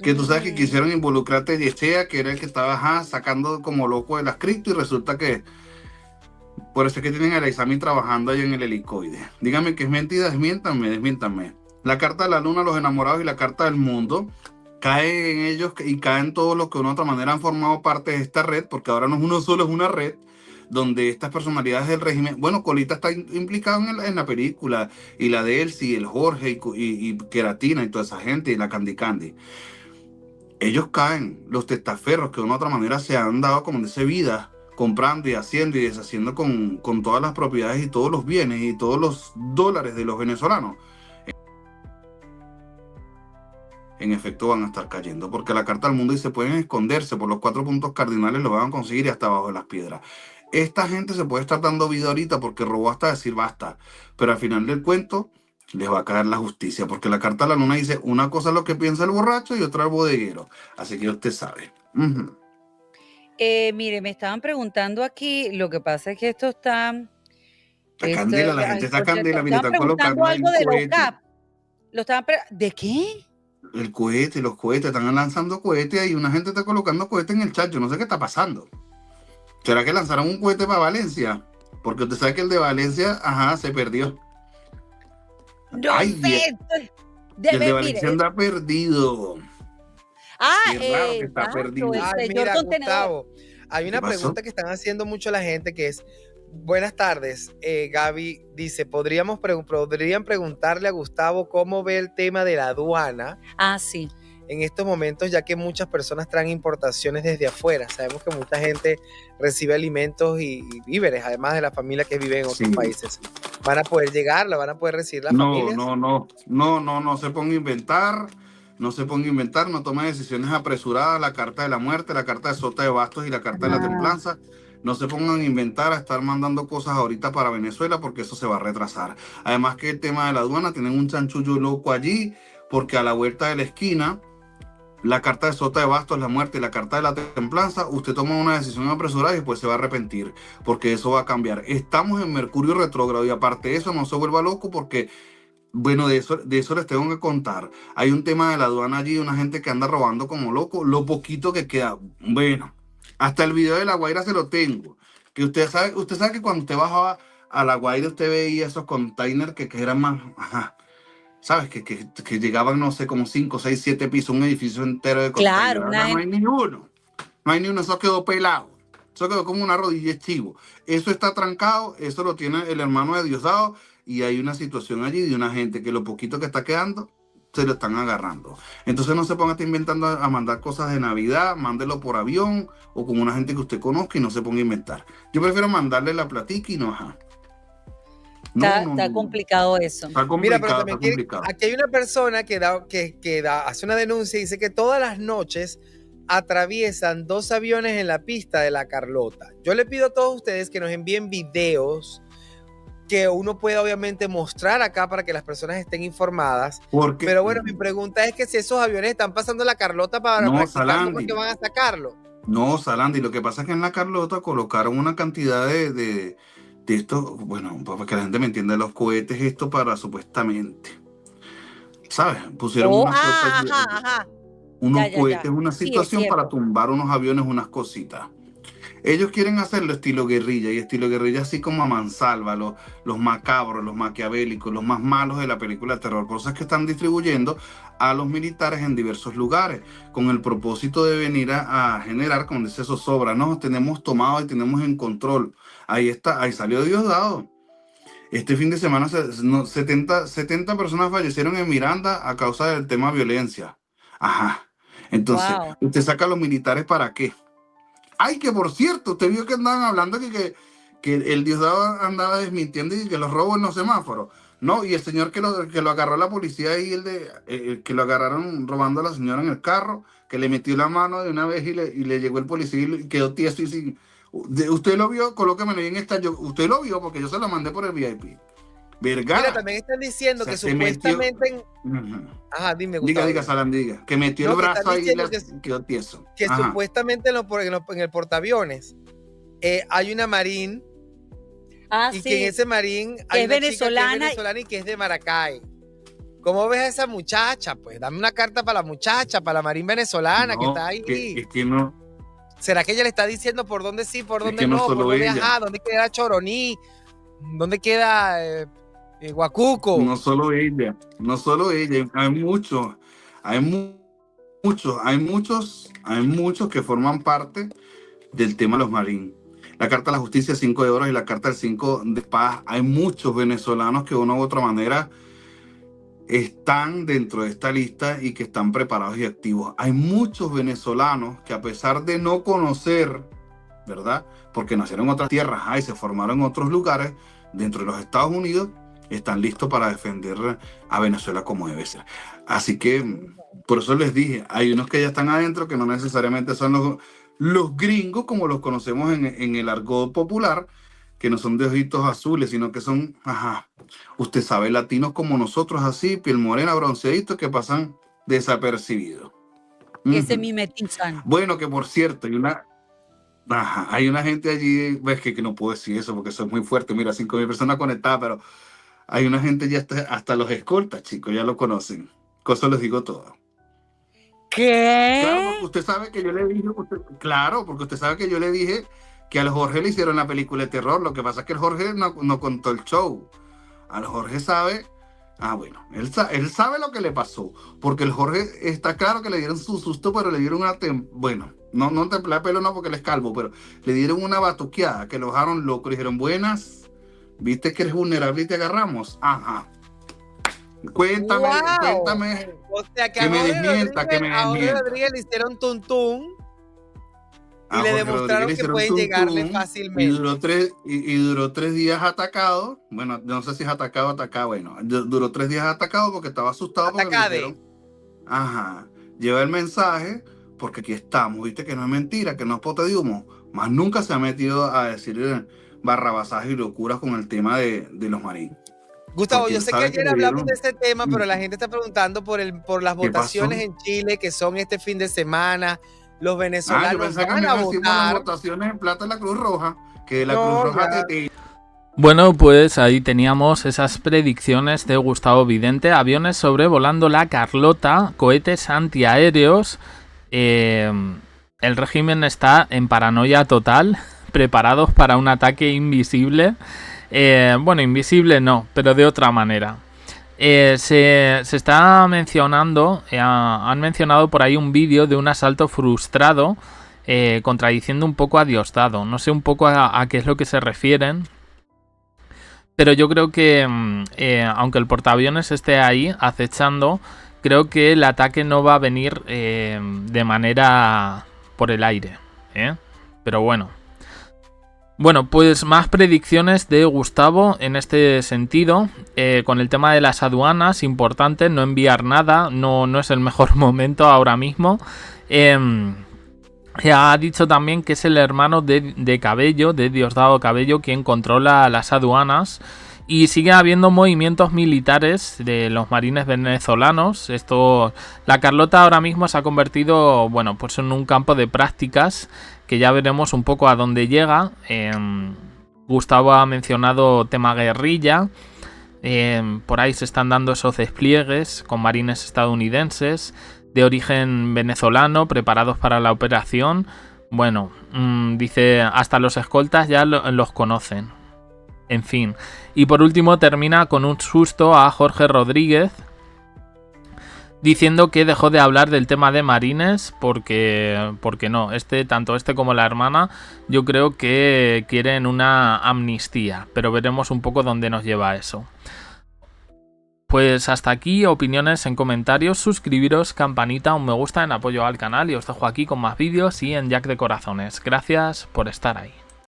que tú sabes que quisieron involucrarte a Yechea, que era el que estaba sacando como loco de las cripto, y resulta que por eso es que tienen a Examen trabajando ahí en el helicoide. Díganme que es mentira, desmiéntanme, desmiéntanme. La carta de la luna, los enamorados y la carta del mundo cae en ellos y caen todos los que de una u otra manera han formado parte de esta red, porque ahora no es uno solo, es una red donde estas personalidades del régimen, bueno, Colita está implicado en la película, y la de Elsie, el Jorge y Queratina y toda esa gente, y la Candy Candy. Ellos caen, los testaferros que de una u otra manera se han dado como de esa vida, comprando y haciendo y deshaciendo con todas las propiedades y todos los bienes y todos los dólares de los venezolanos. En efecto van a estar cayendo, porque la carta del mundo dice pueden esconderse por los 4 puntos cardinales, lo van a conseguir y hasta abajo de las piedras. Esta gente se puede estar dando vida ahorita porque robó hasta decir basta, pero al final del cuento les va a caer la justicia, porque la carta de la luna dice una cosa es lo que piensa el borracho y otra el bodeguero, así que usted sabe. Mire, me estaban preguntando aquí, lo que pasa es que esto está... Está candela, la gente está candela, mira, estaban están preguntando colocando ahí algo un de la cohete. UCAP. ¿De qué? El cohete, los cohetes, están lanzando cohetes y una gente está colocando cohetes en el chat. Yo no sé qué está pasando. ¿Será que lanzaron un cohete para Valencia? Porque usted sabe que el de Valencia, se perdió. No Ay, sé. el de Valencia anda perdido. Qué raro que está perdido. Ay, mira, Gustavo, hay una pregunta que están haciendo mucho la gente que es: buenas tardes, Gaby dice, podrían preguntarle a Gustavo cómo ve el tema de la aduana. Sí. En estos momentos, ya que muchas personas traen importaciones desde afuera. Sabemos que mucha gente recibe alimentos y víveres, además de la familia que vive en otros países. ¿Van a poder llegar? ¿La van a poder recibir las familias? No se ponga a inventar. No se ponga a inventar, no tome decisiones apresuradas. La carta de la muerte, la carta de Sota de Bastos y la carta de la templanza. No se pongan a inventar, a estar mandando cosas ahorita para Venezuela, porque eso se va a retrasar. Además que el tema de la aduana, tienen un chanchullo loco allí, porque a la vuelta de la esquina, la carta de Sota de Bastos, la muerte y la carta de la templanza, usted toma una decisión apresurada y después se va a arrepentir, porque eso va a cambiar. Estamos en Mercurio retrógrado y aparte de eso no se vuelva loco, porque bueno, de eso les tengo que contar. Hay un tema de la aduana allí, una gente que anda robando como loco, lo poquito que queda. Bueno, hasta el video de La Guaira se lo tengo. Que usted sabe que cuando usted bajaba a La Guaira, usted veía esos containers que eran más, ¿sabes? Que llegaban, no sé, como 5, 6, 7 pisos, un edificio entero de containers. Claro, ahora no hay ni uno. No hay ni uno, eso quedó pelado. Eso quedó como una rodilla de chivo. Eso está trancado, eso lo tiene el hermano de Diosdado, y hay una situación allí de una gente que lo poquito que está quedando se lo están agarrando. Entonces no se ponga a estar inventando a mandar cosas de Navidad, mándelo por avión o con una gente que usted conozca y no se ponga a inventar. Yo prefiero mandarle la platica y no, Está complicado eso. Está complicado. Mira, pero también aquí hay una persona que hace una denuncia y dice que todas las noches atraviesan 2 aviones en la pista de la Carlota. Yo le pido a todos ustedes que nos envíen videos que uno pueda obviamente mostrar acá para que las personas estén informadas. Pero bueno, mi pregunta es que si esos aviones están pasando la Carlota para practicar, ¿cómo es que van a sacarlo? No, Salandi, lo que pasa es que en la Carlota colocaron una cantidad de esto, bueno, para que la gente me entienda, los cohetes, esto para supuestamente, ¿sabes? Pusieron unos cohetes, una situación para tumbar unos aviones, unas cositas. Ellos quieren hacerlo estilo guerrilla, y estilo guerrilla así como a mansalva, los macabros, los maquiavélicos, los más malos de la película de terror, cosas que están distribuyendo a los militares en diversos lugares, con el propósito de venir a generar, como dice zozobra, nos tenemos tomado y tenemos en control. Ahí está, ahí salió Diosdado. Este fin de semana 70 personas fallecieron en Miranda a causa del tema violencia. Entonces, ¿usted saca a los militares para qué? Ay, que por cierto, usted vio que andaban hablando que el Diosdado andaba desmintiendo y que los robos en los semáforos. No, y el señor que lo agarró la policía y que lo agarraron robando a la señora en el carro, que le metió la mano de una vez y le llegó el policía y quedó tieso y sin... ¿Usted lo vio? Colóquemelo ahí en esta... Usted lo vio porque yo se lo mandé por el VIP. Vergara. Mira, también están diciendo que supuestamente... Dime, Gustavo. Diga, Salandiga. Que metió el brazo ahí y quedó tieso. Que supuestamente en el portaaviones hay una marín. Y que en ese marín hay una venezolana y que es de Maracay. ¿Cómo ves a esa muchacha? Pues dame una carta para la muchacha, para la marín venezolana que está ahí. Es que no, ¿Será que ella le está diciendo por dónde sí, por es dónde que no no, por solo dónde ella, ajá, dónde queda Choroní, dónde queda Huacuco? no solo ella, hay muchos que forman parte del tema de los Marín. La carta de la justicia 5 de oros y la carta del 5 de espadas. Hay muchos venezolanos que de una u otra manera están dentro de esta lista y que están preparados y activos. Hay muchos venezolanos que a pesar de no conocer, ¿verdad? Porque nacieron en otras tierras y se formaron en otros lugares dentro de los Estados Unidos, están listos para defender a Venezuela como debe ser. Así que por eso les dije, hay unos que ya están adentro que no necesariamente son los gringos como los conocemos en el argot popular, que no son de ojitos azules, sino que son, usted sabe, latinos como nosotros, así, piel morena, bronceaditos, que pasan desapercibidos. Que se mimetizan. Bueno, que por cierto, hay una gente allí, ves que no puedo decir eso porque eso es muy fuerte, mira, 5.000 personas conectadas, pero hay una gente ya hasta los escoltas, chicos, ya lo conocen. Cosa les digo todo. ¿Qué? Claro, porque usted sabe que yo le dije, porque usted sabe que yo le dije que al Jorge le hicieron la película de terror. Lo que pasa es que el Jorge no contó el show. Al Jorge sabe, bueno, él sabe lo que le pasó, porque el Jorge está claro que le dieron su susto, pero le dieron bueno, no templé pelo no porque él es calvo, pero le dieron una batuqueada, que lo dejaron loco, le dijeron, buenas, viste que eres vulnerable y te agarramos. Cuéntame, o sea, que me desmienta, a Jorge Rodríguez le hicieron tuntún y le demostraron que pueden llegarle fácilmente. Y duró 3 días atacado. Bueno, no sé si es atacado, bueno, duró 3 días atacado porque estaba asustado. Porque lleva el mensaje, porque aquí estamos, viste que no es mentira, que no es pote de humo. Más nunca se ha metido a decir barrabasajes y locuras con el tema de los Marín. Gustavo, porque yo sé que ayer hablamos de ese tema, pero la gente está preguntando por las votaciones en Chile, que son este fin de semana. Los venezolanos van a votar. Las votaciones en plata de la Cruz Roja, que la Cruz Roja Bueno, pues ahí teníamos esas predicciones de Gustavo Vidente. Aviones sobrevolando la Carlota, cohetes antiaéreos. El régimen está en paranoia total, preparados para un ataque invisible. Bueno, invisible no, pero de otra manera. Se está mencionando, han mencionado por ahí un vídeo de un asalto frustrado, contradiciendo un poco a Diosdado. No sé un poco a qué es lo que se refieren, pero yo creo que aunque el portaaviones esté ahí acechando, creo que el ataque no va a venir de manera por el aire, pero bueno. Bueno, pues más predicciones de Gustavo en este sentido, con el tema de las aduanas, importante no enviar nada, no es el mejor momento ahora mismo. Ha dicho también que es el hermano de Cabello, de Diosdado Cabello, quien controla las aduanas. Y sigue habiendo movimientos militares de los marines venezolanos. La Carlota ahora mismo se ha convertido, bueno, pues en un campo de prácticas que ya veremos un poco a dónde llega. Gustavo ha mencionado tema guerrilla. Por ahí se están dando esos despliegues con marines estadounidenses de origen venezolano preparados para la operación. Bueno, dice, hasta los escoltas ya los conocen. En fin. Y por último termina con un susto a Jorge Rodríguez, diciendo que dejó de hablar del tema de marines porque no, tanto este como la hermana, yo creo que quieren una amnistía, pero veremos un poco dónde nos lleva eso. Pues hasta aquí, opiniones en comentarios, suscribiros, campanita, un me gusta en apoyo al canal y os dejo aquí con más vídeos y en Jack de Corazones. Gracias por estar ahí.